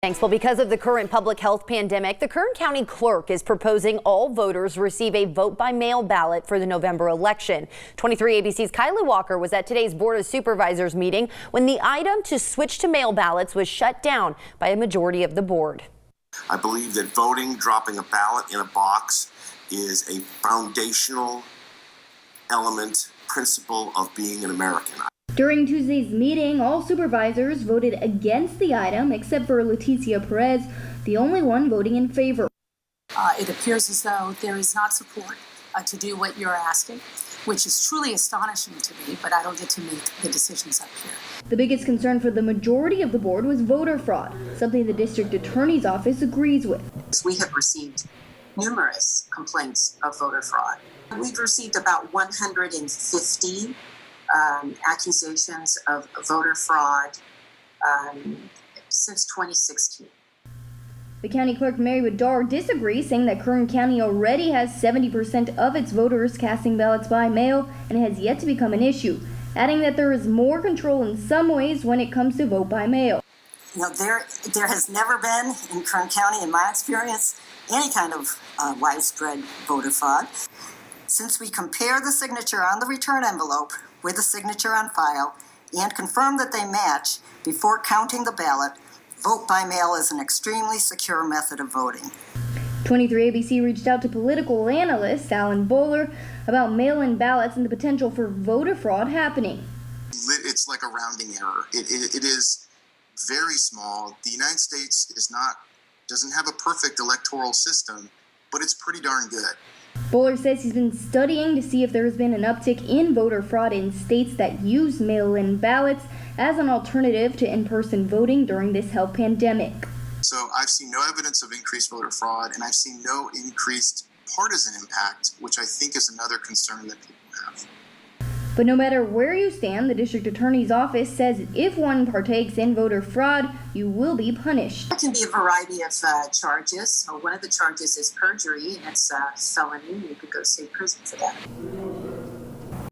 Thanks. Well, because of the current public health pandemic, the Kern County Clerk is proposing all voters receive a vote-by-mail ballot for the November election. 23 ABC's Kylie Walker was at today's Board of Supervisors meeting when the item to switch to mail ballots was shut down by a majority of the board. I believe that voting, dropping a ballot in a box, is a foundational element, principle of being an American. During Tuesday's meeting, all supervisors voted against the item except for Leticia Perez, the only one voting in favor. It appears as though there is not support to do what you're asking, which is truly astonishing to me, but I don't get to make the decisions up here. The biggest concern for the majority of the board was voter fraud, something the district attorney's office agrees with. We have received numerous complaints of voter fraud. We've received about 150 accusations of voter fraud since 2016. The county clerk, Mary Woodar, disagrees, saying that Kern County already has 70% of its voters casting ballots by mail and it has yet to become an issue, adding that there is more control in some ways when it comes to vote by mail. You know, there has never been in Kern County, in my experience, any kind of widespread voter fraud. Since we compare the signature on the return envelope with the signature on file and confirm that they match before counting the ballot, vote by mail is an extremely secure method of voting. 23 ABC reached out to political analyst Alan Bowler about mail-in ballots and the potential for voter fraud happening. It's like a rounding error. It is very small. The United States doesn't have a perfect electoral system, but it's pretty darn good. Bowler says he's been studying to see if there has been an uptick in voter fraud in states that use mail-in ballots as an alternative to in-person voting during this health pandemic. So I've seen no evidence of increased voter fraud, and I've seen no increased partisan impact, which I think is another concern that people have. But no matter where you stand, the district attorney's office says if one partakes in voter fraud, you will be punished. There can be a variety of charges. One of the charges is perjury, and it's a felony. You could go to state prison for that.